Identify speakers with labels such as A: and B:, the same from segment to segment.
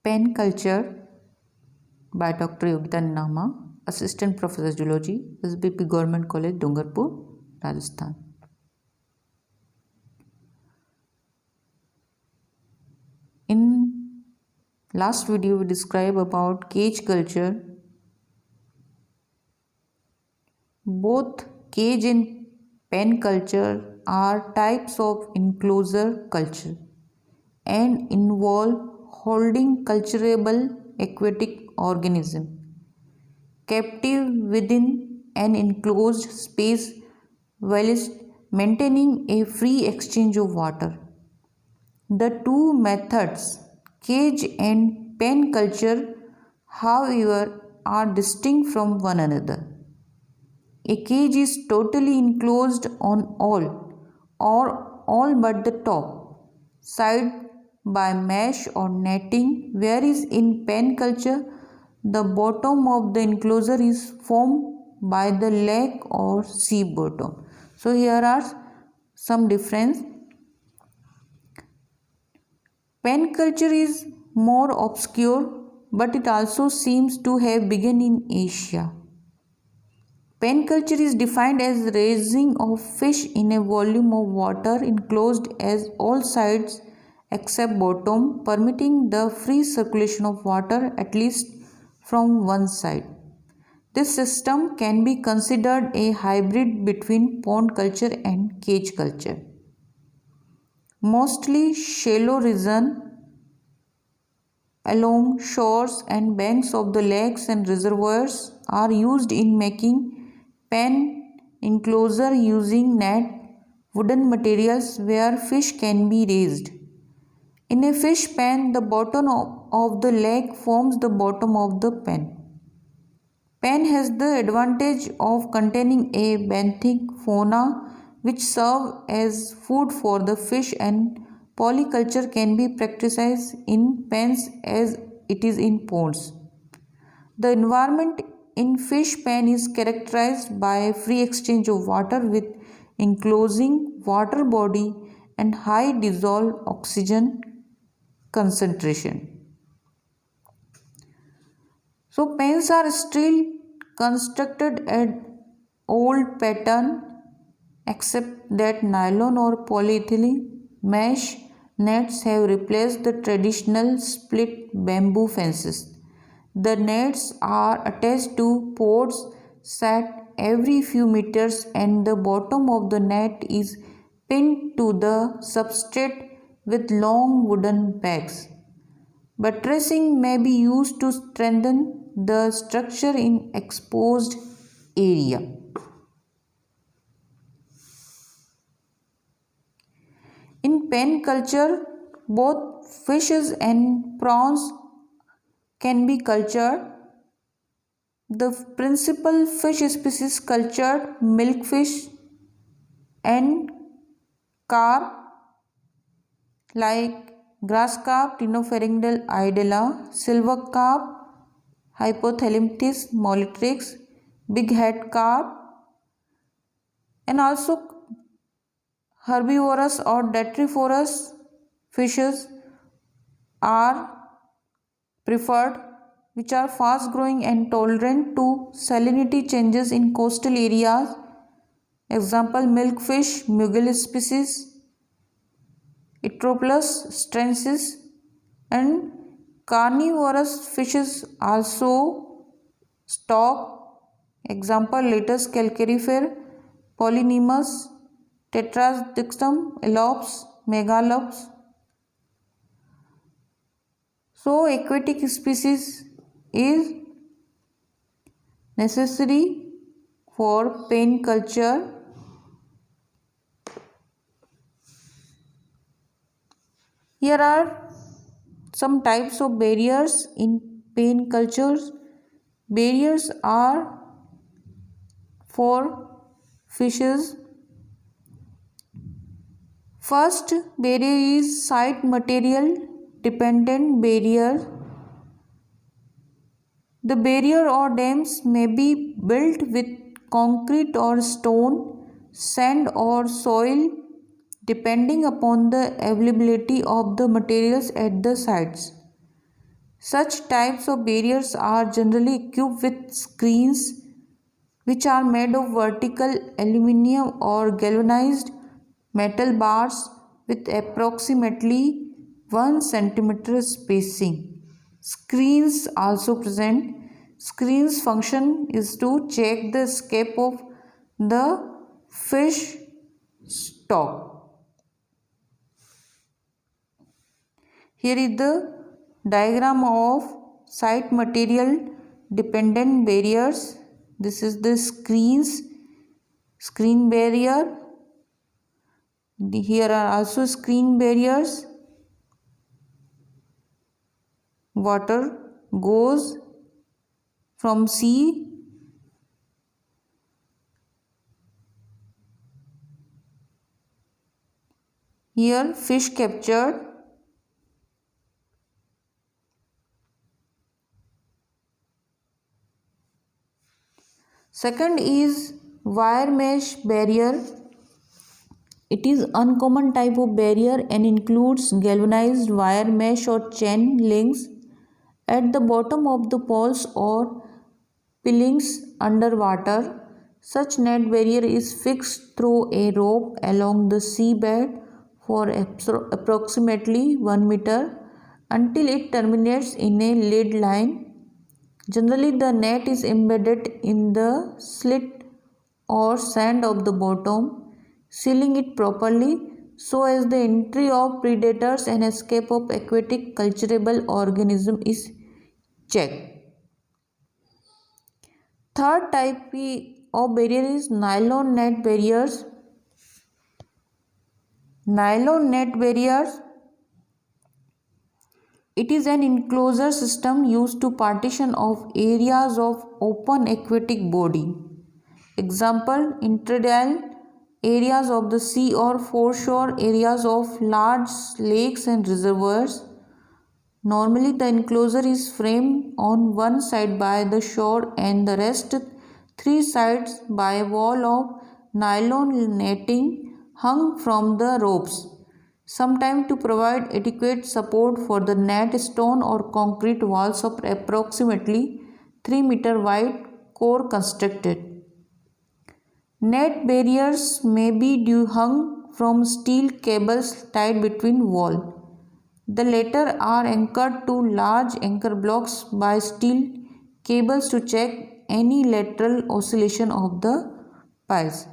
A: Pen culture by Dr. Yogita Nama, Assistant Professor Zoology, SBP Government College, Dungarpur, Rajasthan. In last video, we described about cage culture. Both cage and pen culture are types of enclosure culture and involve holding culturable aquatic organism captive within an enclosed space whilst maintaining a free exchange of water. The two methods, cage and pen culture, however, are distinct from one another. A cage is totally enclosed on all but the top side by mesh or netting, whereas in pen culture, the bottom of the enclosure is formed by the lake or sea bottom. So here are some difference. Pen culture is more obscure, but it also seems to have begun in Asia. Pen culture is defined as raising of fish in a volume of water enclosed as all sides except bottom, permitting the free circulation of water at least from one side. This system can be considered a hybrid between pond culture and cage culture. Mostly shallow region along shores and banks of the lakes and reservoirs are used in making pen enclosure using net wooden materials where fish can be raised. In a fish pen, the bottom of the lake forms the bottom of the pen. Pen has the advantage of containing a benthic fauna which serve as food for the fish, and polyculture can be practiced in pens as it is in ponds. The environment in fish pen is characterized by free exchange of water with enclosing water body and high dissolved oxygen concentration. So pens are still constructed at old pattern except that nylon or polyethylene mesh nets have replaced the traditional split bamboo fences. The nets are attached to posts set every few meters, and the bottom of the net is pinned to the substrate with long wooden pegs. Buttressing may be used to strengthen the structure in exposed area. In pen culture, both fishes and prawns can be cultured. The principal fish species cultured milkfish and carp like grass carp, Tinopharyngeal idella, silver carp, Hypothelminthis mollitrix, big head carp, and also herbivorous or detrivorous fishes are preferred, which are fast growing and tolerant to salinity changes in coastal areas. Example, milkfish, Mugel species, Etroplus strensis, and carnivorous fishes also stock. Example, Latus calcarifer, Polynemus, Tetrasdixtum, Elops, Megalops. So aquatic species is necessary for pen culture. Here are some types of barriers in pen cultures. Barriers are for fishes. First barrier is site material dependent barrier. The barrier or dams may be built with concrete or stone, sand or soil depending upon the availability of the materials at the sites. Such types of barriers are generally equipped with screens which are made of vertical aluminum or galvanized metal bars with approximately 1 centimeter spacing. Screens also present. Screens function is to check the escape of the fish stock. Here is the diagram of site material dependent barriers. This is the screen barrier. Here are also screen barriers. Water goes from sea here fish captured. Second is wire mesh barrier. It is uncommon type of barrier and includes galvanized wire mesh or chain links at the bottom of the poles or pilings underwater. Such net barrier is fixed through a rope along the seabed for approximately 1 meter until it terminates in a lead line. Generally, the net is embedded in the slit or sand of the bottom, sealing it properly so as the entry of predators and escape of aquatic culturable organism is checked. Third type of barrier is nylon net barriers. Nylon net barriers, it is an enclosure system used to partition off areas of open aquatic body. Example, intertidal areas of the sea or foreshore areas of large lakes and reservoirs. Normally, the enclosure is framed on one side by the shore and the rest three sides by a wall of nylon netting hung from the ropes, sometimes to provide adequate support for the net. Stone or concrete walls of approximately 3 meter wide core constructed. Net barriers may be hung from steel cables tied between walls. The latter are anchored to large anchor blocks by steel cables to check any lateral oscillation of the piles.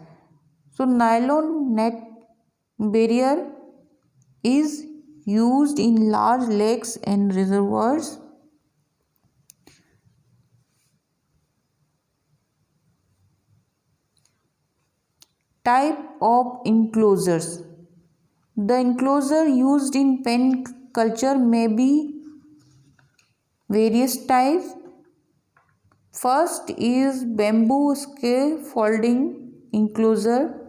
A: So, nylon net barrier is used in large lakes and reservoirs. Type of enclosures. The enclosure used in pen culture may be various types. First is bamboo scaffolding enclosure.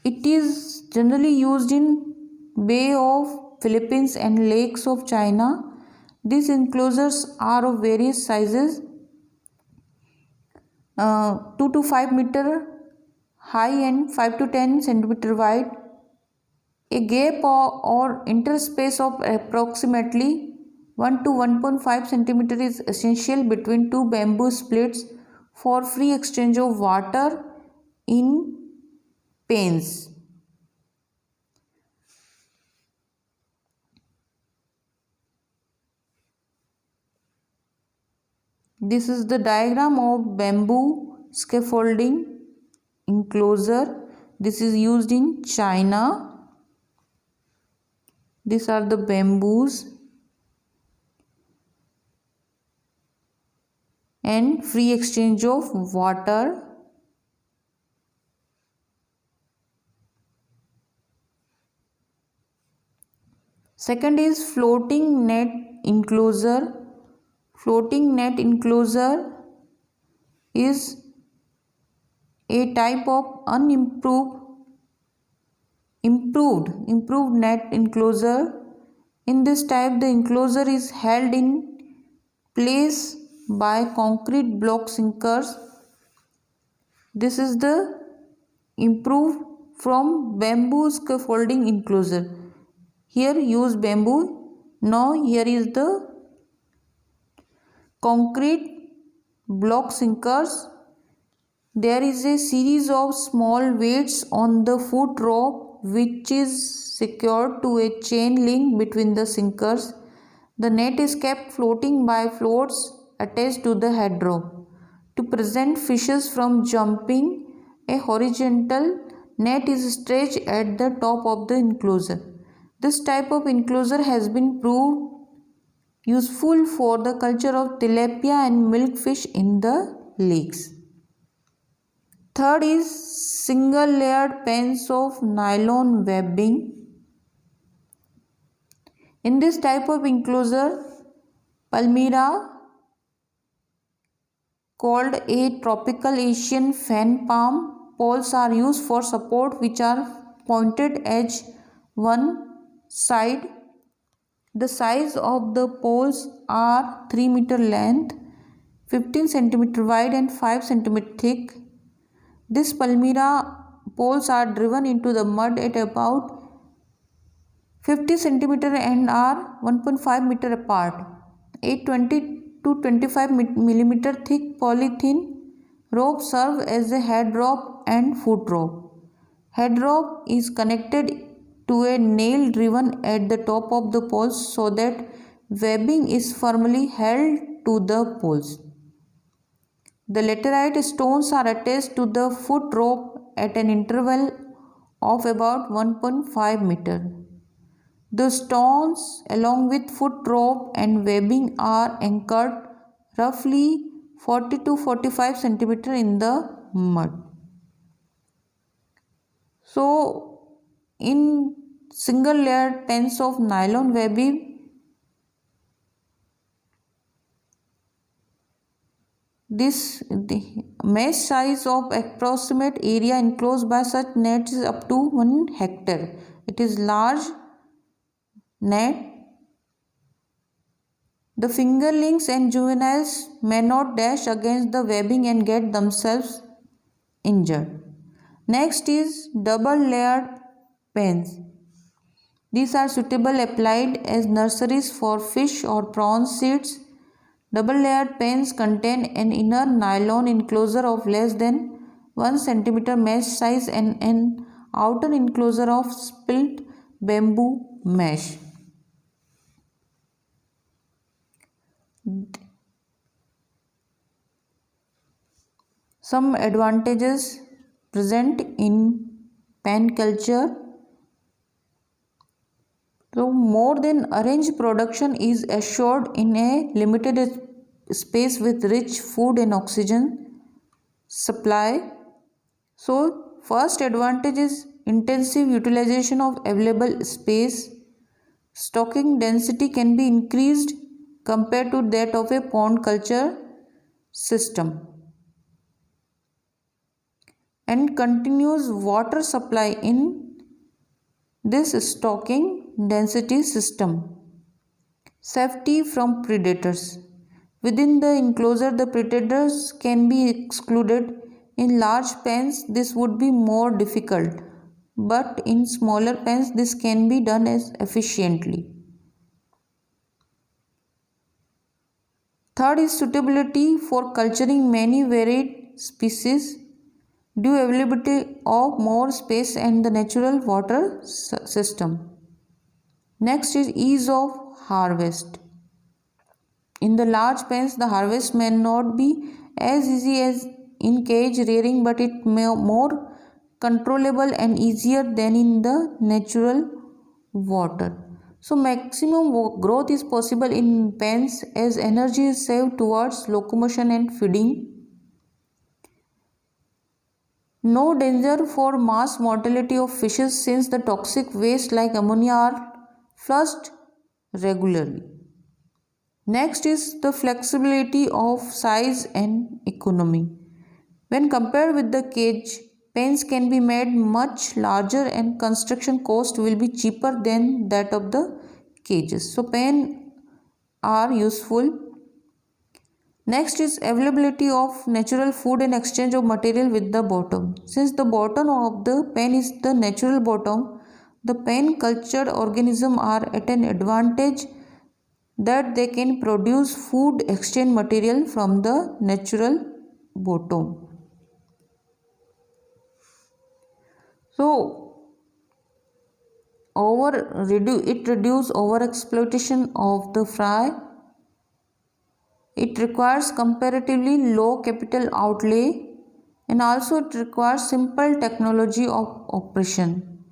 A: It is generally used in Bay of Philippines and lakes of China. These enclosures are of various sizes, 2 to 5 meter high and 5 to 10 centimeter wide. A gap or interspace of approximately 1 to 1.5 centimeter is essential between two bamboo splits for free exchange of water in pens. This is the diagram of bamboo scaffolding enclosure. This is used in China. These are the bamboos and free exchange of water. Second is floating net enclosure. Floating net enclosure is a type of improved net enclosure. In this type, the enclosure is held in place by concrete block sinkers. This is the improved from bamboo scaffolding enclosure. Here use bamboo. Now here is the concrete block sinkers. There is a series of small weights on the foot rope which is secured to a chain link between the sinkers. The net is kept floating by floats attached to the head rope. To prevent fishes from jumping, a horizontal net is stretched at the top of the enclosure. This type of enclosure has been proved useful for the culture of tilapia and milkfish in the lakes. Third is single layered pens of nylon webbing. In this type of enclosure, Palmyra, called a tropical Asian fan palm, poles are used for support which are pointed edge one side. The size of the poles are 3 meter length, 15 centimeter wide and 5 centimeter thick. These Palmyra poles are driven into the mud at about 50 centimeter and are 1.5 meter apart. A 20 to 25 millimeter thick polythene rope serve as a head rope and foot rope. Head rope is connected to a nail driven at the top of the poles so that webbing is firmly held to the poles. The laterite stones are attached to the foot rope at an interval of about 1.5 meter. The stones along with foot rope and webbing are anchored roughly 40 to 45 centimeter in the mud. So in single layered pens of nylon webbing, the mesh size of approximate area enclosed by such nets is up to 1 hectare. It is large net. The fingerlings and juveniles may not dash against the webbing and get themselves injured. Next is double layered pens. These are suitable applied as nurseries for fish or prawn seeds. Double layered pens contain an inner nylon enclosure of less than 1 centimeter mesh size and an outer enclosure of split bamboo mesh. Some advantages present in pen culture. So more than arranged production is assured in a limited space with rich food and oxygen supply. So first advantage is intensive utilization of available space. Stocking density can be increased compared to that of a pond culture system. And continuous water supply in this stocking density system. Safety from predators. Within the enclosure, the predators can be excluded. In large pens, this would be more difficult, but in smaller pens, this can be done as efficiently. Third is suitability for culturing many varied species due availability of more space and the natural water system. Next is ease of harvest. In the large pens, the harvest may not be as easy as in cage rearing, but it may more controllable and easier than in the natural water. So maximum growth is possible in pens as energy is saved towards locomotion and feeding. No danger for mass mortality of fishes since the toxic waste like ammonia are flushed regularly. Next is the flexibility of size and economy. When compared with the cage, pens can be made much larger and construction cost will be cheaper than that of the cages. So pens are useful. Next is availability of natural food and exchange of material with the bottom. Since the bottom of the pen is the natural bottom, the pen cultured organisms are at an advantage that they can produce food exchange material from the natural bottom. So, it reduces overexploitation of the fry. It requires comparatively low capital outlay, and also it requires simple technology of operation.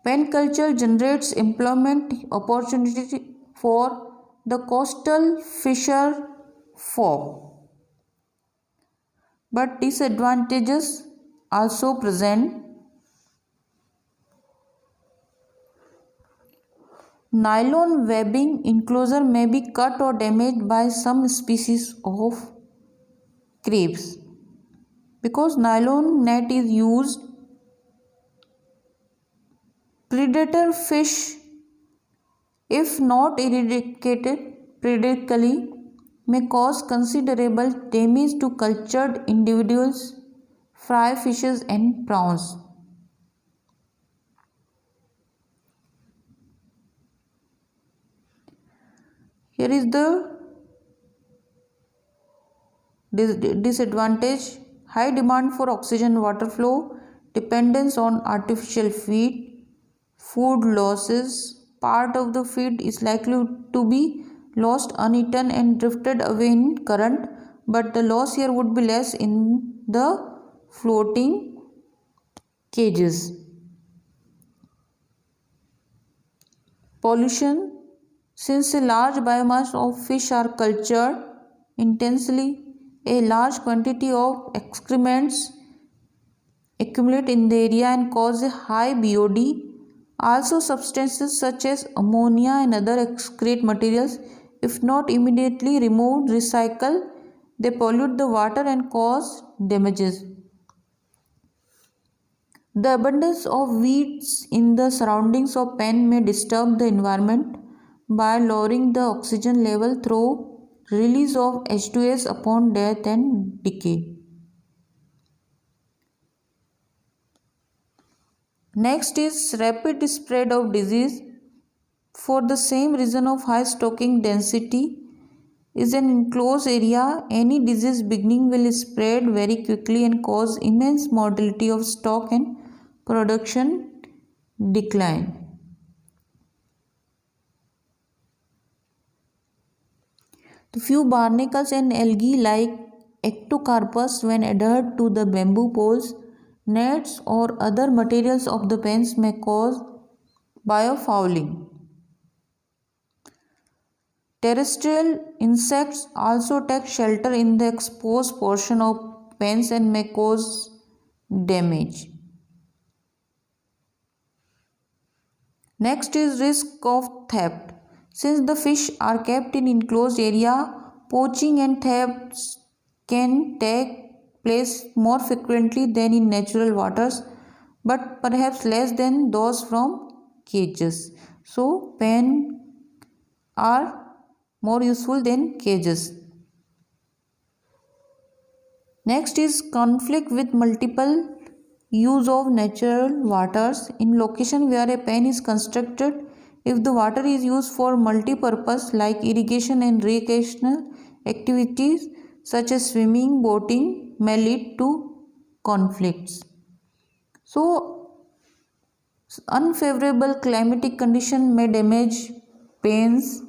A: Pen culture generates employment opportunity for the coastal fisher folk, but disadvantages also present. Nylon webbing enclosure may be cut or damaged by some species of crabs. Because nylon net is used, predator fish, if not eradicated periodically, may cause considerable damage to cultured individuals, fry fishes, and prawns. Here is the disadvantage: high demand for oxygen water flow, dependence on artificial feed, food losses. Part of the feed is likely to be lost uneaten and drifted away in current, but the loss here would be less in the floating cages. Pollution: since a large biomass of fish are cultured intensely, a large quantity of excrements accumulate in the area and cause a high BOD. Also, substances such as ammonia and other excrete materials, if not immediately removed, recycle, they pollute the water and cause damages. The abundance of weeds in the surroundings of pen may disturb the environment by lowering the oxygen level through release of H2S upon death and decay. Next is rapid spread of disease. For the same reason of high stocking density is an enclosed area, any disease beginning will spread very quickly and cause immense mortality of stock and production decline. The few barnacles and algae like Ectocarpus, when adhered to the bamboo poles, nets or other materials of the pens, may cause biofouling. Terrestrial insects also take shelter in the exposed portion of pens and may cause damage. Next is risk of theft. Since the fish are kept in enclosed area, poaching and thefts can take place more frequently than in natural waters, but perhaps less than those from cages. So, pen are more useful than cages. Next is conflict with multiple use of natural waters. In location where a pen is constructed, if the water is used for multi-purpose like irrigation and recreational activities such as swimming, boating, may lead to conflicts. So, unfavorable climatic condition may damage pens.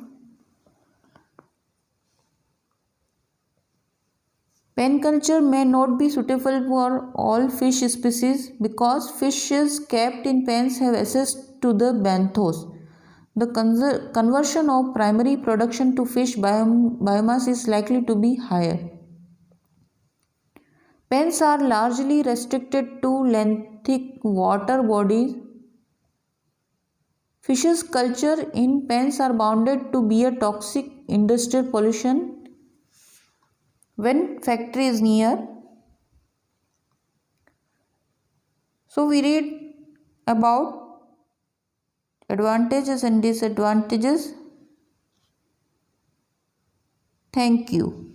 A: Pen culture may not be suitable for all fish species because fishes kept in pens have access to the benthos. The conversion of primary production to fish biomass is likely to be higher. Pens are largely restricted to lengthy water bodies. Fishes culture in pens are bounded to be a toxic industrial pollution when factory is near. So we read about advantages and disadvantages. Thank you.